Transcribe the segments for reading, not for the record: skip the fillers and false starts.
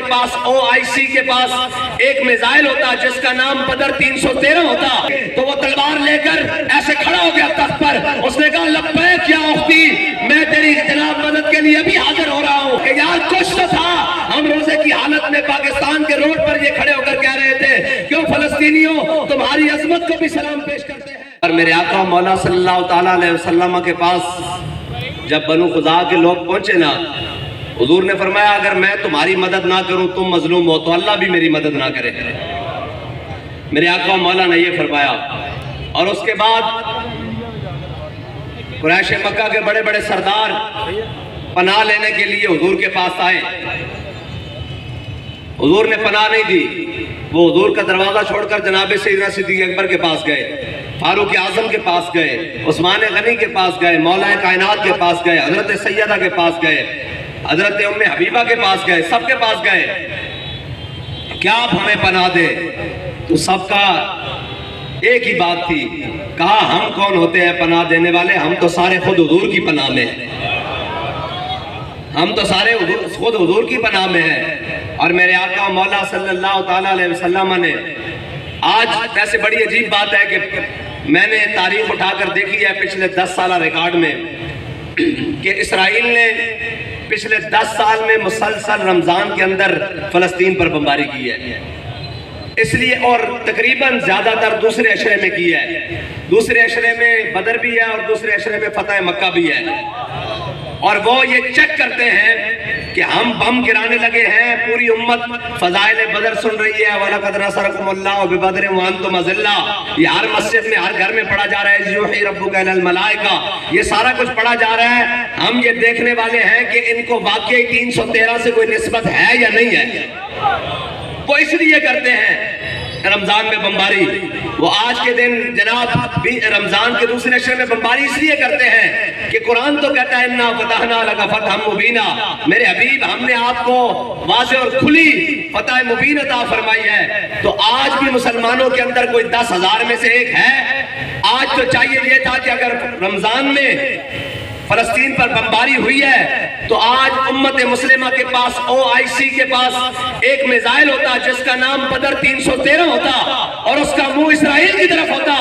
پاس OIC کے پاس ایک missile ہوتا جس کا نام بدر 313 ہوتا تو وہ تلوار لے کر ایسے کھڑا ہو گیا تخت پر. اس نے کہا لبیک یا اختی, میں تیری جناب مدد کے لیے بھی حاضر ہو رہا ہوں. کہ یار کچھ تو تھا. ہم روزے کی حالت میں پاکستان کے روڈ پر یہ کھڑے ہو کر کہہ رہے تھے کیوں فلسطینیوں تمہاری عظمت کو بھی سلام پیش کرتے ہیں. اور میرے آقا مولا صلی اللہ تعالیٰ علیہ وسلم کے پاس جب بنو خزاعہ کے لوگ پہنچے نا, حضور نے فرمایا اگر میں تمہاری مدد نہ کروں تم مظلوم ہو تو اللہ بھی میری مدد نہ کرے. میرے آقا مولا نے یہ فرمایا. اور اس کے بعد قریش مکہ کے بڑے بڑے سردار پناہ لینے کے لیے حضور کے پاس آئے. حضور نے پناہ نہیں دی, وہ حضور کا دروازہ چھوڑ کر جناب سیدنا صدیق اکبر کے پاس گئے, فاروق اعظم کے پاس گئے, عثمان غنی کے پاس گئے, مولا کائنات کے پاس گئے, حضرت سیدہ کے پاس گئے, حضرت ام حبیبہ کے پاس گئے, سب کے پاس گئے. کیا آپ ہمیں پناہ دے؟ تو سب کا ایک ہی بات تھی, کہا ہم کون ہوتے ہیں پناہ دینے والے, ہم تو سارے خود حضور کی پناہ میں ہیں. ہم تو سارے خود حضور کی پناہ میں ہیں. اور میرے آقا مولا صلی اللہ تعالیٰ علیہ وسلم نے آج ویسے بڑی عجیب بات ہے کہ میں نے تاریخ اٹھا کر دیکھی ہے پچھلے 10 سالہ ریکارڈ میں کہ اسرائیل نے پچھلے 10 سال میں مسلسل رمضان کے اندر فلسطین پر بمباری کی ہے. اس لیے اور تقریباً زیادہ تر دوسرے عشرے میں کی ہے. دوسرے عشرے میں بدر بھی ہے اور دوسرے عشرے میں فتح مکہ بھی ہے. اور وہ یہ چیک کرتے ہیں کہ ہم بم گرانے لگے ہیں, پوری امت فضائل بدر سن رہی ہے, وَلَقَدْ نَصَرَكُمُ اللَّهُ بِبَدْرٍ وَأَنْتُمْ أَذِلَّةٌ, یہ ہر مسجد میں ہر گھر میں پڑھا جا رہا ہے يُوحِي رَبُّكَ إِلَى الْمَلَائِكَةِ, یہ سارا کچھ پڑھا جا رہا ہے. ہم یہ دیکھنے والے ہیں کہ ان کو واقعی 313 سے کوئی نسبت ہے یا نہیں ہے. وہ اس لیے کرتے ہیں رمضان میں بمباری. وہ آج کے دن جناب رمضان کے دوسرے عشرے میں بمباری اس لیے کرتے ہیں کہ قرآن تو کہتا ہے اِنَّا فَتَحْنَا لَكَ فَتْحًا مُبِينًا, میرے حبیب ہم نے آپ کو واضح اور کھلی فتح مبین عطا فرمائی ہے. تو آج بھی مسلمانوں کے اندر کوئی 10,000 میں سے ایک ہے. آج تو چاہیے یہ تھا کہ اگر رمضان میں فلسطین پر بمباری ہوئی ہے تو آج امت مسلمہ کے پاس OIC کے پاس ایک میزائل ہوتا جس کا نام بدر 313 ہوتا اور اس کا منہ اسرائیل کی طرف ہوتا.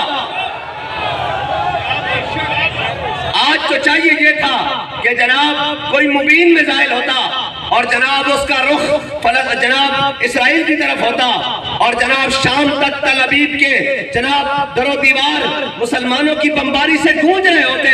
آج تو چاہیے یہ تھا کہ جناب کوئی مبین میزائل ہوتا اور جناب اس کا رخ جناب اسرائیل کی طرف ہوتا اور جناب شام تک تل ابیب کے جناب در و دیوار مسلمانوں کی بمباری سے گونج رہے ہوتے.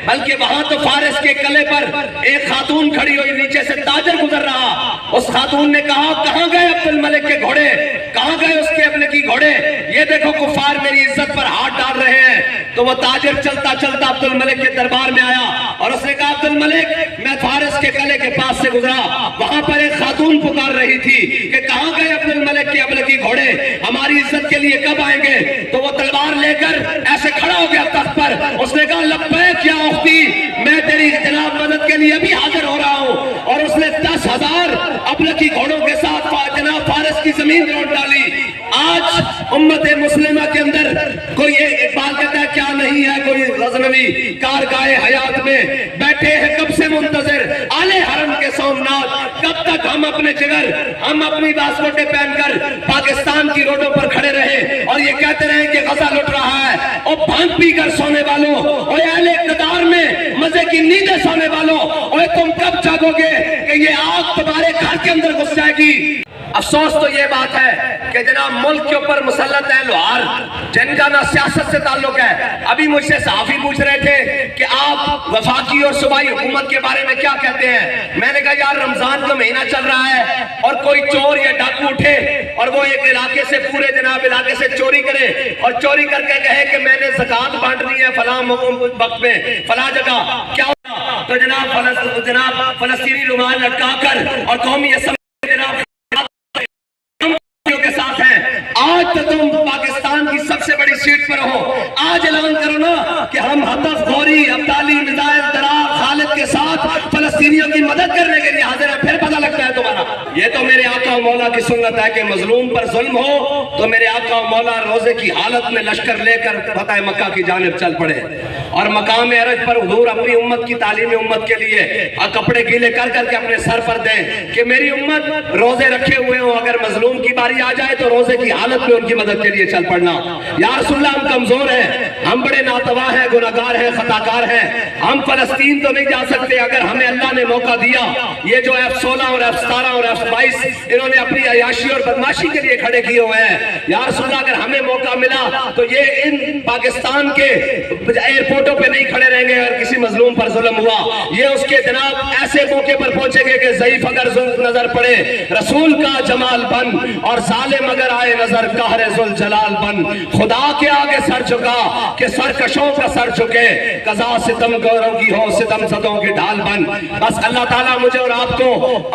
بلکہ وہاں تو فارس کے قلعے پر ایک خاتون کھڑی ہوئی, نیچے سے تاجر گزر رہا. اس خاتون نے کہا کہاں گئے عبد الملک کے گھوڑے, کہاں گئے اس کے ابن کی گھوڑے, یہ دیکھو کفار میری عزت پر ہاتھ ڈال رہے ہیں. تو وہ تاجر چلتا چلتا عبد الملک کے دربار میں آیا اور اس نے کہا عبد الملک میں فارس کے قلعے کے پاس سے گزرا, وہاں پر ایک خاتون پکار رہی تھی کہ کہاں گئے عبد الملک کے ابن کی گھوڑے, ہماری عزت کے لیے کب آئیں گے. تو وہ تلوار لے کر ایسے کھڑا ہو گیا تخت پر. اس نے کہا لبیک یا اختی, میں تیری جناب مدد کے لیے بھی حاضر ہو رہا ہوں. اور اس نے 10,000 ابن کی گھوڑوں کے ساتھ جناب فارس کی زمین لوٹ ڈالی. آج امت مسلمہ کے اندر کوئی اقبال کہتا ہے کیا نہیں ہے کوئی غزنوی کارگاہ حیات میں, بیٹھے ہیں کب سے منتظر آلے حرم کے سومنات, کب تک ہم اپنے جگر ہم اپنی باسکٹیں پہن کر پاکستان کی روڈوں پر کھڑے رہے اور یہ کہتے رہے کہ غزہ لٹ رہا ہے. اور بھانگ پی کر سونے والوں اور اہل اقتدار میں مزے کی نیندیں سونے والوں, اور تم کب جاگو گے کہ یہ آگ تمہارے گھر کے اندر گھس جائے گی. افسوس تو یہ بات ہے کہ جناب ملک کے اوپر مسلط ہے لوہار جن کا نہ سیاست سے تعلق ہے. ابھی مجھ سے صحافی پوچھ رہے تھے کہ آپ وفاقی اور صوبائی حکومت کے بارے میں کیا کہتے ہیں. میں نے کہا یار رمضان کا مہینہ چل رہا ہے اور کوئی چور یا ڈاکو اٹھے اور وہ ایک علاقے سے پورے جناب علاقے سے چوری کرے اور چوری کر کے کہے کہ میں نے زکوٰۃ بانٹنی ہے فلاں وقت میں فلاں جگہ, کیا ہوگا؟ تو جناب فلسطینی رومال لٹکا کر اور قومی اسمبلی جناب کے ساتھ ہیں. آج تو تم پاکستان کی سب سے بڑی سیٹ پر ہو, آج اعلان کرو نا کہ ہم ہدف غوری عبدالی مزائل درار خالد کے ساتھ فلسطینیوں کی مدد کرنے کے لیے حاضر ہیں. پھر پتہ لگتا ہے تمہارا. یہ تو میرے آقا و مولا کی سنت ہے کہ مظلوم پر ظلم ہو تو میرے آقا و مولا روزے کی حالت میں لشکر لے کر فتح مکہ کی جانب چل پڑے. اور مقام عرج پر حضور اپنی امت کی تعلیم امت کے لیے کپڑے گیلے کر کر کے اپنے سر پر دیں کہ میری امت روزے رکھے ہوئے ہوں، اگر مظلوم کی باری آ جائے تو روزے کی حالت میں ان کی مدد کے لیے چل پڑنا۔ یا رسول اللہ ہم کمزور ہیں، ہم بڑے ناتواں ہیں، گناہگار ہیں، خطاکار ہیں، ہم فلسطین تو نہیں جا سکتے، اگر ہمیں اللہ نے موقع دیا، یہ جو F-16 اور F-17 اور F-22 انہوں نے اپنی عیاشی اور بدماشی کے لیے کھڑے کیے ہوئے ہیں، یا رسول اللہ اگر ہمیں موقع ملا تو یہ ان پاکستان کے ایئرپورٹوں پہ نہیں کھڑے رہیں گے اگر کسی مظلوم پر ظلم ہوا، یہ اس کے جناب ایسے موقع پر پہنچیں گے کہ ضعیف اگر نظر پڑے رسول کا جمال بن، اور ظالم اگر آئے نظر قہر ذوالجلال بن، خدا کے آگے سر جھکا کہ سرکشوں کا سر جھکے، قضا ستم گوروں کی ہو ستم زدوں کے ڈھال بن۔ بس اللہ تعالیٰ مجھے اور آپ کو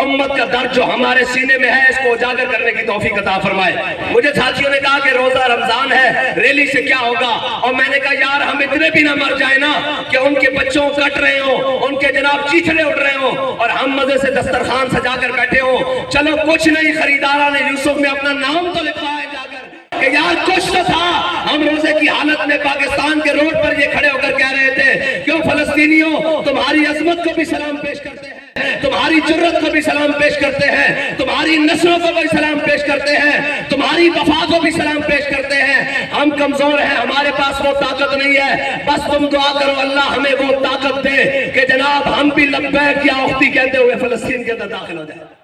امت کا درد جو ہمارے سینے میں ہے اس کو اجاگر کرنے کی توفیق عطا فرمائے۔ مجھے ساتھیوں نے کہا کہ روزہ رمضان ہے، ریلی سے کیا ہوگا، اور میں نے کہا یار ہم اتنے بھی نہ مر جائیں نا کہ ان کے بچوں کٹ رہے ہوں، ان کے جناب چیچڑے اٹھ رہے ہوں اور ہم مزے سے دسترخوان سجا کر بیٹھے ہوں۔ چلو کچھ نہیں، خریدارہ نے یوسف میں اپنا نام تو لکھا ہے جا کر کہ یار کچھ تو تھا۔ ہم روزے کی حالت میں پاکستان کے روڈ پر یہ کھڑے ہو کر کہہ رہے تھے کیوں فلسطینیوں تمہاری عظمت کو بھی سلام پیش کرتے ہیں، تمہاری جرت کو بھی سلام پیش کرتے ہیں، تمہاری نسلوں کو بھی سلام پیش کرتے ہیں، تمہاری وفا کو بھی سلام پیش کرتے ہیں۔ ہم کمزور ہیں، ہمارے پاس وہ طاقت نہیں ہے، بس تم دعا کرو اللہ ہمیں وہ طاقت دے کہ جناب ہم بھی لبیک یا اختی کہتے ہوئے فلسطین کے اندر داخل ہو جائیں۔